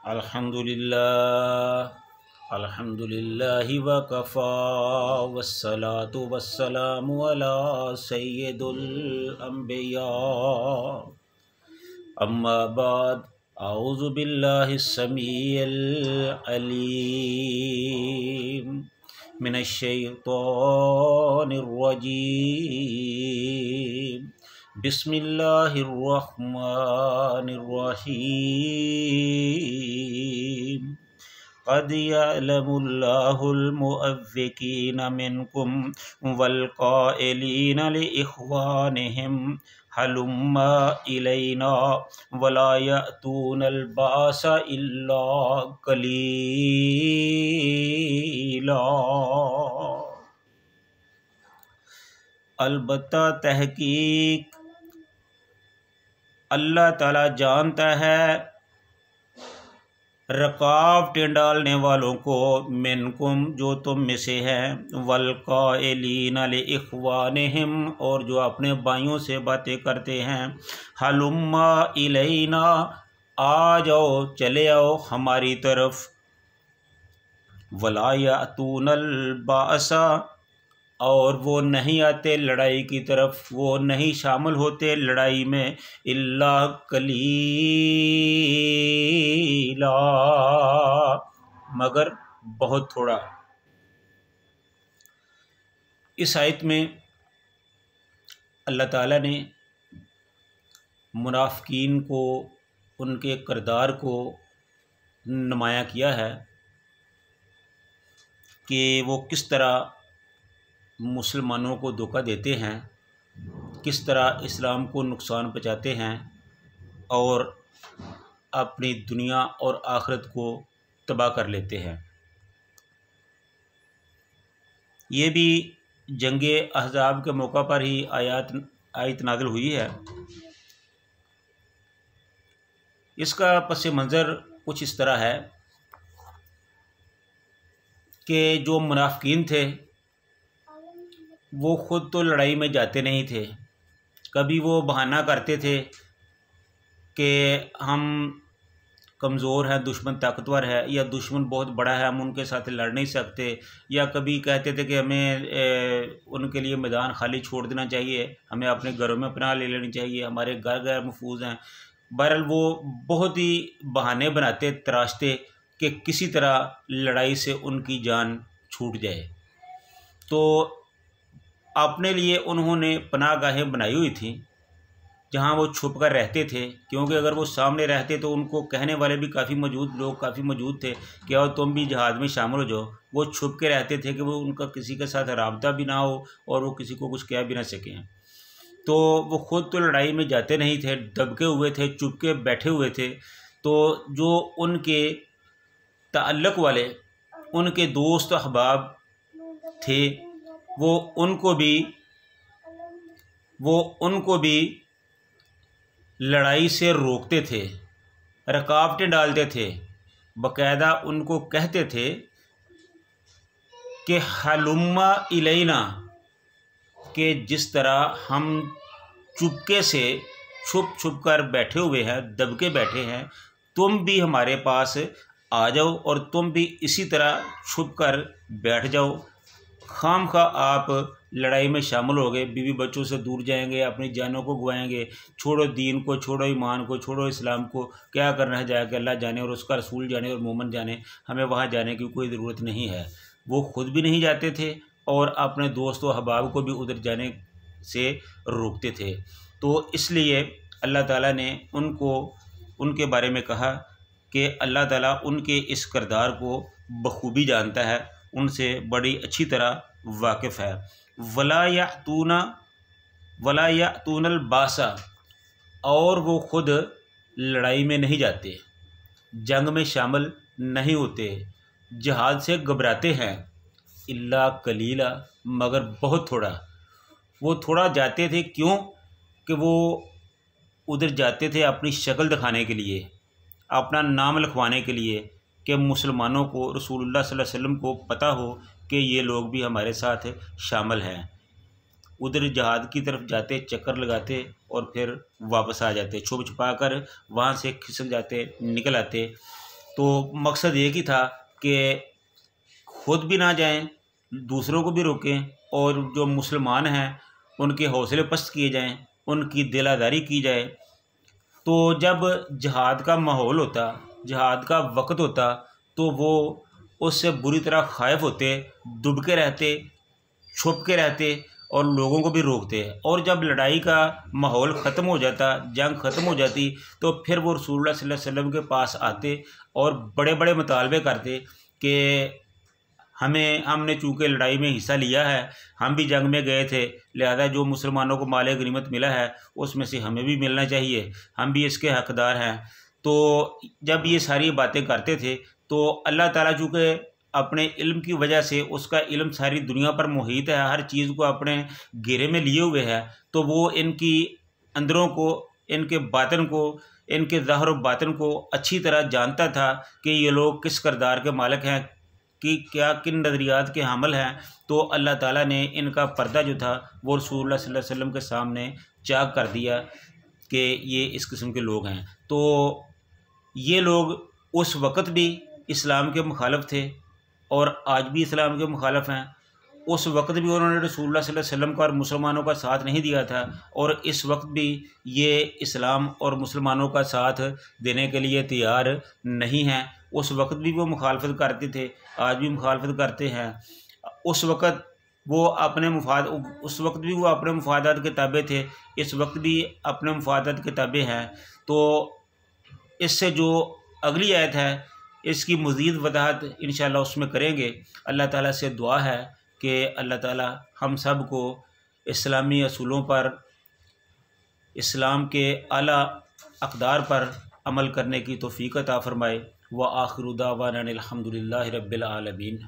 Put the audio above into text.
अल्हम्दुलिल्लाह अल्हम्दुलिल्लाहि वकफ़ा वस्सलातु वस्सलामु अला सय्यिदुल अंबिया अम्मा बाद औज़ु बिल्लाहिस समीइल अलीम मिनश शैतानिर रजीम बिस्मिल्लाहिर्रहमानिर्रहीम क़द यअलमुल्लाहुल मुअव्विक़ीन मिनकुम वल क़ाइलीन लिइख़वानिहिम हलुम्मा इलैना वला यअतूनल बास इल्ला क़लीला। अलबत्ता तहकीक अल्लाह ताला जानता है रुकावटें डालने वालों को, मिनकुम जो तुम में से हैं, वल क़ाइलीन लिइख़वानिहिम और जो अपने भाइयों से बातें करते हैं, हलुम्मा इलैना आ जाओ चले आओ हमारी तरफ, वला यातूनल बासा और वो नहीं आते लड़ाई की तरफ, वो नहीं शामिल होते लड़ाई में, इल्ला कलीला मगर बहुत थोड़ा। इस आयत में अल्लाह ताला ने मुनाफिकीन को, उनके किरदार को नुमाया किया है कि वो किस तरह मुसलमानों को धोखा देते हैं, किस तरह इस्लाम को नुकसान पहुँचाते हैं और अपनी दुनिया और आखिरत को तबाह कर लेते हैं। ये भी जंगे अहज़ाब के मौका पर ही आयत नाज़िल हुई है। इसका पस मंज़र कुछ इस तरह है कि जो मुनाफिकीन थे वो ख़ुद तो लड़ाई में जाते नहीं थे। कभी वो बहाना करते थे कि हम कमज़ोर हैं, दुश्मन ताकतवर है, या दुश्मन बहुत बड़ा है, हम उनके साथ लड़ नहीं सकते, या कभी कहते थे कि हमें उनके लिए मैदान खाली छोड़ देना चाहिए, हमें अपने घरों में पनाह ले लेनी चाहिए, हमारे घर गैर महफूज हैं। बहरहाल वो बहुत ही बहाने बनाते तराशते कि किसी तरह लड़ाई से उनकी जान छूट जाए। तो अपने लिए उन्होंने पनाहगाहें बनाई हुई थी जहाँ वो छुप कर रहते थे, क्योंकि अगर वो सामने रहते तो उनको कहने वाले भी लोग काफ़ी मौजूद थे कि आओ तुम भी जहाज़ में शामिल हो जाओ। वो छुप के रहते थे कि वो उनका किसी के साथ राब्ता भी ना हो और वो किसी को कुछ कह भी ना सकें। तो वो ख़ुद तो लड़ाई में जाते नहीं थे, दबके हुए थे, चुप के बैठे हुए थे। तो जो उनके ताल्लुक़ वाले उनके दोस्त अहबाब थे वो उनको भी लड़ाई से रोकते थे, रुकावटें डालते थे, बाकायदा उनको कहते थे कि हलुम्मा इलैना, कि जिस तरह हम चुपके से छुप कर बैठे हुए हैं, दबके बैठे हैं, तुम भी हमारे पास आ जाओ और तुम भी इसी तरह छुप कर बैठ जाओ। खामखा आप लड़ाई में शामिल हो गए, बीवी बच्चों से दूर जाएंगे, अपनी जानों को गंवाएंगे। छोड़ो दीन को, छोड़ो ईमान को, छोड़ो इस्लाम को, क्या करना है जाके अल्लाह जाने और उसका रसूल जाने और मोमन जाने, हमें वहाँ जाने की कोई ज़रूरत नहीं है। वो ख़ुद भी नहीं जाते थे और अपने दोस्तों अहबाब को भी उधर जाने से रोकते थे। तो इसलिए अल्लाह ताला ने उनके बारे में कहा कि अल्लाह ताला उनके इस किरदार को बखूबी जानता है, उनसे बड़ी अच्छी तरह वाकिफ़ है। वला यातूनल बासा और वो ख़ुद लड़ाई में नहीं जाते, जंग में शामिल नहीं होते, जहाद से घबराते हैं, इल्ला कलीला मगर बहुत थोड़ा। वो थोड़ा जाते थे, क्यों कि वो उधर जाते थे अपनी शक्ल दिखाने के लिए, अपना नाम लिखवाने के लिए, कि मुसलमानों को, रसूलुल्लाह सल्लल्लाहु अलैहि वसल्लम को पता हो कि ये लोग भी हमारे साथ शामिल हैं। उधर जहाद की तरफ जाते, चक्कर लगाते और फिर वापस आ जाते, छुप छुपा कर वहाँ से खिसक जाते, निकल आते। तो मकसद एक ही था कि खुद भी ना जाएं, दूसरों को भी रोकें, और जो मुसलमान हैं उनके हौसले पस्त किए जाएं, उनकी दिलादारी की जाए। तो जब जहाद का माहौल होता, जहाद का वक्त होता, तो वो उससे बुरी तरह खाइफ होते, दुबके रहते, छुप के रहते और लोगों को भी रोकते। और जब लड़ाई का माहौल ख़त्म हो जाता, जंग ख़त्म हो जाती, तो फिर वो रसूलुल्लाह सल्लल्लाहु अलैहि वसल्लम के पास आते और बड़े बड़े मुतालबे करते कि हमने चूँकि लड़ाई में हिस्सा लिया है, हम भी जंग में गए थे, लिहाजा जो मुसलमानों को माल गनीमत मिला है उसमें से हमें भी मिलना चाहिए, हम भी इसके हकदार हैं। तो जब ये सारी बातें करते थे तो अल्लाह ताला चूँकि अपने इल्म की वजह से, उसका इल्म सारी दुनिया पर मुहित है, हर चीज़ को अपने घेरे में लिए हुए है, तो वो इनकी अंदरों को, इनके बातन को, इनके ज़ाहिर व बातन को अच्छी तरह जानता था कि ये लोग किस किरदार के मालिक हैं, कि क्या किन नज़रियात के हामिल हैं। तो अल्लाह ताला ने इनका पर्दा जो था वो रसूलुल्लाह सल्लल्लाहु अलैहि वसल्लम के सामने चाक कर दिया कि ये इस किस्म के लोग हैं। तो ये लोग उस वक़्त भी इस्लाम के मुखालिफ थे और आज भी इस्लाम के मुखालिफ हैं। उस वक़्त भी उन्होंने रसूलुल्लाह सल्लल्लाहु अलैहि वसल्लम का और मुसलमानों का साथ नहीं दिया था, और इस वक्त भी ये इस्लाम और मुसलमानों का साथ देने के लिए तैयार नहीं हैं। उस वक़्त भी वो मुखालफत करते थे, आज भी मुखालफत करते हैं। उस वक़्त वो उस वक्त भी वो अपने मुफादात के ताबे थे, इस वक्त भी अपने मुफादात के ताबे हैं। तो इससे जो अगली आयत है इसकी मज़ीद वजाहत इंशाअल्लाह उसमें करेंगे। अल्लाह ताला से दुआ है कि अल्लाह ताला हम सब को इस्लामी असूलों पर, इस्लाम के आला अक़दार पर अमल करने की तौफ़ीक़ अता फ़रमाए। व आखिरु दावाना अनिल हम्दुलिल्लाहि रब्बिल आलमीन।